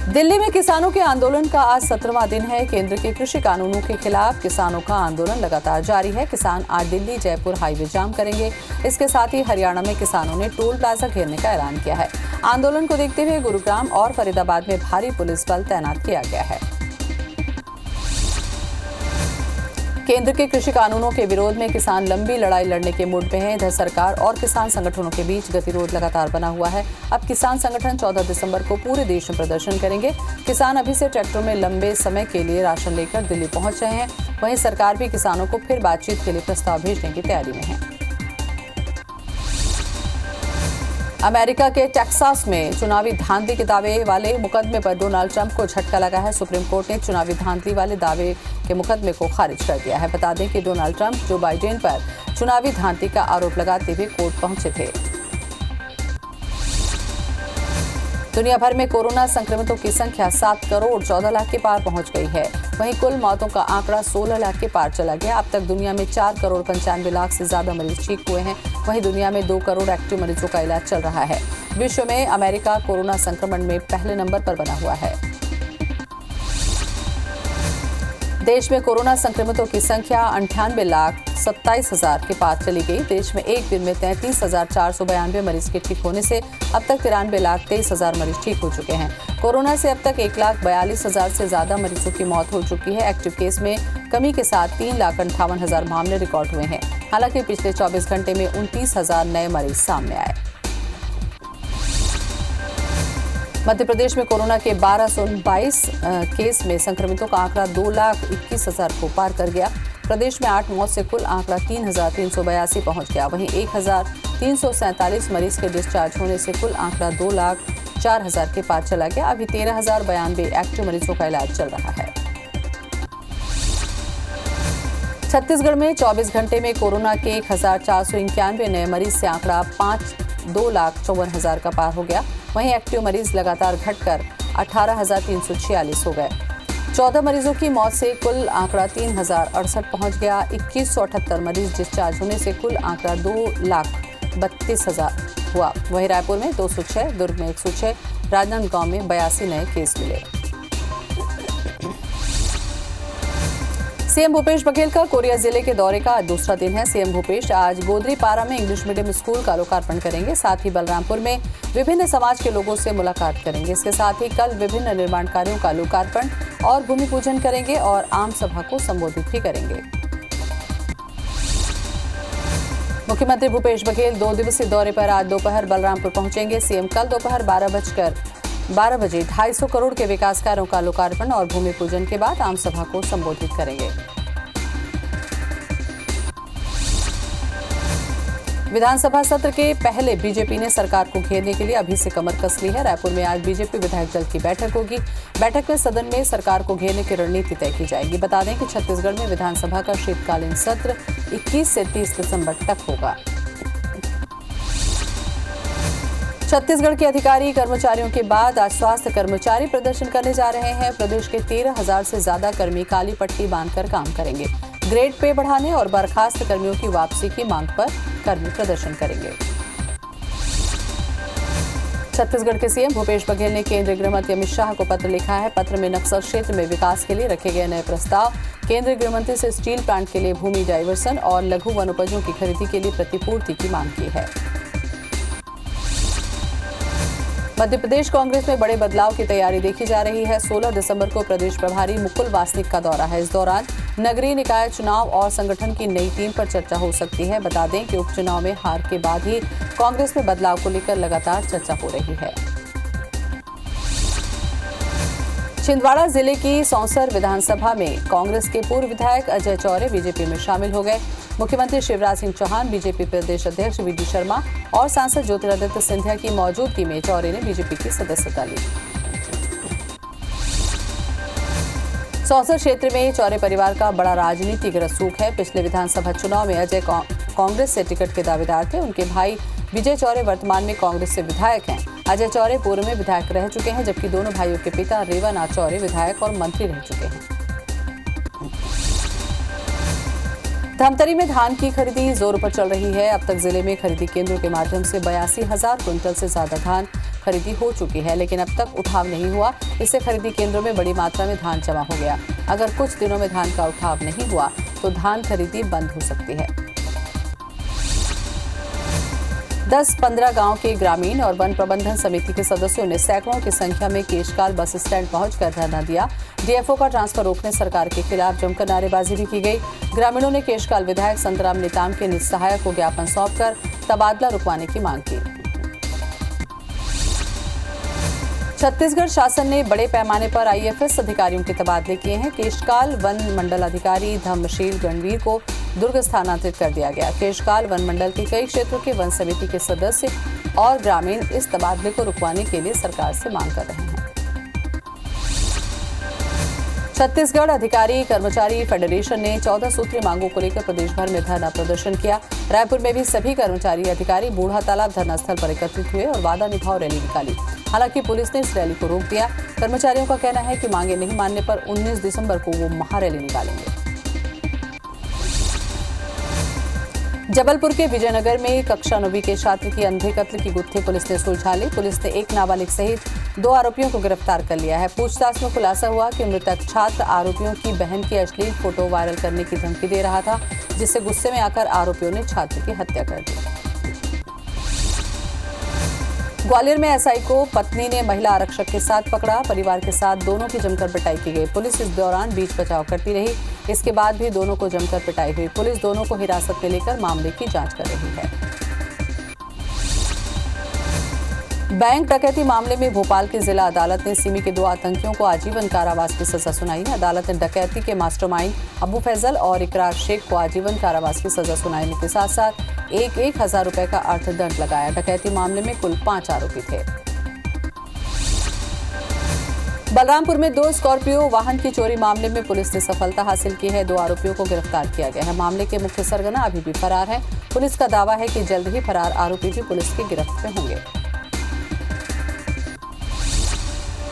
दिल्ली में किसानों के आंदोलन का आज 17वां दिन है। केंद्र के कृषि कानूनों के खिलाफ किसानों का आंदोलन लगातार जारी है। किसान आज दिल्ली जयपुर हाईवे जाम करेंगे। इसके साथ ही हरियाणा में किसानों ने टोल प्लाजा घेरने का ऐलान किया है। आंदोलन को देखते हुए गुरुग्राम और फरीदाबाद में भारी पुलिस बल तैनात किया गया है। केंद्र के कृषि कानूनों के विरोध में किसान लंबी लड़ाई लड़ने के मूड में हैं। इधर सरकार और किसान संगठनों के बीच गतिरोध लगातार बना हुआ है। अब किसान संगठन 14 दिसंबर को पूरे देश में प्रदर्शन करेंगे। किसान अभी से ट्रैक्टरों में लंबे समय के लिए राशन लेकर दिल्ली पहुंच रहे हैं। वहीं सरकार भी किसानों को फिर बातचीत के लिए प्रस्ताव भेजने की तैयारी में है। अमेरिका के टेक्सास में चुनावी धांधली के दावे वाले मुकदमे पर डोनाल्ड ट्रंप को झटका लगा है। सुप्रीम कोर्ट ने चुनावी धांधली वाले दावे के मुकदमे को खारिज कर दिया है। बता दें कि डोनाल्ड ट्रंप जो बाइडेन पर चुनावी धांधली का आरोप लगाते हुए कोर्ट पहुंचे थे। दुनिया भर में कोरोना संक्रमितों की संख्या 7 करोड़ 14 लाख के पार पहुंच गई है। वहीं कुल मौतों का आंकड़ा 16 लाख के पार चला गया। अब तक दुनिया में 4 करोड़ 95 लाख से ज्यादा मरीज ठीक हुए हैं। वहीं दुनिया में 2 करोड़ एक्टिव मरीजों का इलाज चल रहा है। विश्व में अमेरिका कोरोना संक्रमण में पहले नंबर पर बना हुआ है। देश में कोरोना संक्रमितों की संख्या 98,27,000 के पार चली गई। देश में एक दिन में 33,492 मरीज के ठीक होने से अब तक 93,23,000 मरीज ठीक हो चुके हैं। कोरोना से अब तक 1,42,000 से ज्यादा मरीजों की मौत हो चुकी है। एक्टिव केस में कमी के साथ 3,58,000 मामले रिकॉर्ड हुए हैं। हालांकि पिछले 24 घंटे में 29,000 नए मरीज सामने आए। मध्य प्रदेश में कोरोना के 1222 केस में संक्रमितों का आंकड़ा 2,21,000 को पार कर गया। प्रदेश में 8 मौत से कुल आंकड़ा 3,382 पहुंच गया। वहीं 1,347 मरीज के डिस्चार्ज होने से कुल आंकड़ा 2,04,000 के पार चला गया। अभी 13,092 एक्टिव मरीजों का इलाज चल रहा है। छत्तीसगढ़ में 24 घंटे में कोरोना के 1,491 नए मरीज से आंकड़ा 2,54,000 का पार हो गया। वहीं एक्टिव मरीज लगातार घटकर 18,346 हो गए। 14 मरीजों की मौत से कुल आंकड़ा 3,068 पहुंच गया। 2,178 मरीज डिस्चार्ज होने से कुल आंकड़ा 2,32,000 हुआ। वहीं रायपुर में 206, दुर्ग में 106, राजनांदगांव में 82 नए केस मिले। सीएम भूपेश बघेल का कोरिया जिले के दौरे का दूसरा दिन है। सीएम भूपेश आज गोदरीपारा में इंग्लिश मीडियम स्कूल का लोकार्पण करेंगे। साथ ही बलरामपुर में विभिन्न समाज के लोगों से मुलाकात करेंगे। इसके साथ ही कल विभिन्न निर्माण कार्यों का लोकार्पण और भूमि पूजन करेंगे और आम सभा को संबोधित भी करेंगे। मुख्यमंत्री भूपेश बघेल 2 दिवसीय दौरे पर आज दोपहर बलरामपुर पहुंचेंगे। सीएम कल दोपहर 12 बजे 250 करोड़ के विकास कार्यों का लोकार्पण और भूमि पूजन के बाद आम सभा को संबोधित करेंगे। विधानसभा सत्र के पहले बीजेपी ने सरकार को घेरने के लिए अभी से कमर कस ली है। रायपुर में आज बीजेपी विधायक दल की बैठक होगी। बैठक में सदन में सरकार को घेरने की रणनीति तय की जाएगी। बता दें कि छत्तीसगढ़ में विधानसभा का शीतकालीन सत्र 21 से 30 दिसंबर तक होगा। छत्तीसगढ़ के अधिकारी कर्मचारियों के बाद आज स्वास्थ्य कर्मचारी प्रदर्शन करने जा रहे हैं। प्रदेश के 13,000 से ज्यादा कर्मी काली पट्टी बांधकर काम करेंगे। ग्रेड पे बढ़ाने और बर्खास्त कर्मियों की वापसी की मांग पर कर्मी प्रदर्शन करेंगे। छत्तीसगढ़ के सीएम भूपेश बघेल ने केंद्रीय गृह मंत्री अमित शाह को पत्र लिखा है। पत्र में नक्सल क्षेत्र में विकास के लिए रखे गए नए प्रस्ताव, केंद्रीय गृह मंत्री से स्टील प्लांट के लिए भूमि डाइवर्सन और लघु वनोपजों की खरीदी के लिए प्रतिपूर्ति की मांग की है। मध्य प्रदेश कांग्रेस में बड़े बदलाव की तैयारी देखी जा रही है। 16 दिसंबर को प्रदेश प्रभारी मुकुल वासनिक का दौरा है। इस दौरान नगरीय निकाय चुनाव और संगठन की नई टीम पर चर्चा हो सकती है। बता दें कि उपचुनाव में हार के बाद ही कांग्रेस में बदलाव को लेकर लगातार चर्चा हो रही है। छिंदवाड़ा जिले की सौंसर विधानसभा में कांग्रेस के पूर्व विधायक अजय चौरे बीजेपी में शामिल हो गए। मुख्यमंत्री शिवराज सिंह चौहान, बीजेपी प्रदेश अध्यक्ष वीडी शर्मा और सांसद ज्योतिरादित्य सिंधिया की मौजूदगी में चौरे ने बीजेपी की सदस्यता ली। सौंसर क्षेत्र में चौरे परिवार का बड़ा राजनीतिक रसूख है। पिछले विधानसभा चुनाव में अजय कांग्रेस से टिकट के दावेदार थे। उनके भाई विजय चौरे वर्तमान में कांग्रेस से विधायक हैं। अजय चौरे पूर्व में विधायक रह चुके हैं, जबकि दोनों भाइयों के पिता रेवानाथ चौरे विधायक और मंत्री रह चुके हैं। धमतरी में धान की खरीदी जोरों पर चल रही है। अब तक जिले में खरीदी केंद्रों के माध्यम से 82,000 क्विंटल से ज्यादा धान खरीदी हो चुकी है, लेकिन अब तक उठाव नहीं हुआ। इससे खरीदी केंद्रों में बड़ी मात्रा में धान जमा हो गया। अगर कुछ दिनों में धान का उठाव नहीं हुआ तो धान खरीदी बंद हो सकती है। 10-15 गांव के ग्रामीण और वन प्रबंधन समिति के सदस्यों ने सैकड़ों की संख्या में केशकाल बस स्टैंड पहुंचकर धरना दिया। डीएफओ का ट्रांसफर रोकने सरकार के खिलाफ जमकर नारेबाजी भी की गई। ग्रामीणों ने केशकाल विधायक संतराम नेताम के निस्सहायक को ज्ञापन सौंपकर तबादला रुकवाने की मांग की। छत्तीसगढ़ शासन ने बड़े पैमाने पर आईएफएस अधिकारियों के तबादले किए हैं। केशकाल वन मंडल अधिकारी धम्मशील गणवीर को दुर्ग स्थानांतरित कर दिया गया। केशकाल वन मंडल के कई क्षेत्रों के वन समिति के सदस्य और ग्रामीण इस तबादले को रुकवाने के लिए सरकार से मांग कर रहे हैं। छत्तीसगढ़ अधिकारी कर्मचारी फेडरेशन ने 14 सूत्रीय मांगों को लेकर प्रदेश भर में धरना प्रदर्शन किया। रायपुर में भी सभी कर्मचारी अधिकारी बूढ़ा तालाब धरना स्थल पर एकत्रित हुए और वादा निभाओ रैली निकाली। हालांकि पुलिस ने इस रैली को रोक दिया। कर्मचारियों का कहना है कि मांगे नहीं मानने पर 19 दिसंबर को वो महारैली निकालेंगे। जबलपुर के विजयनगर में कक्षा 9वीं के छात्र की अंधे कत्ल की गुत्थी पुलिस ने सुलझा ली। पुलिस ने एक नाबालिग सहित 2 आरोपियों को गिरफ्तार कर लिया है। पूछताछ में खुलासा हुआ कि मृतक छात्र आरोपियों की बहन की अश्लील फोटो वायरल करने की धमकी दे रहा था, जिससे गुस्से में आकर आरोपियों ने छात्र की हत्या कर दी। ग्वालियर में एसआई को पत्नी ने महिला आरक्षक के साथ पकड़ा। परिवार के साथ दोनों की जमकर पिटाई की गई। पुलिस इस दौरान बीच बचाव करती रही। इसके बाद भी दोनों को जमकर पिटाई हुई। पुलिस दोनों को हिरासत में लेकर मामले की जांच कर रही है। बैंक डकैती मामले में भोपाल की जिला अदालत ने सिमी के 2 आतंकियों को आजीवन कारावास की सजा सुनाई। अदालत ने डकैती के मास्टरमाइंड अबू फैजल और इकरार शेख को आजीवन कारावास की सजा सुनाने के साथ साथ 1,000 रुपए का अर्थदंड लगाया। डकैती मामले में कुल 5 आरोपी थे। बलरामपुर में 2 स्कॉर्पियो वाहन की चोरी मामले में पुलिस ने सफलता हासिल की है। 2 आरोपियों को गिरफ्तार किया गया है। मामले के मुख्य सरगना अभी भी फरार है। पुलिस का दावा है कि जल्द ही फरार आरोपी भी पुलिस की गिरफ्त में होंगे।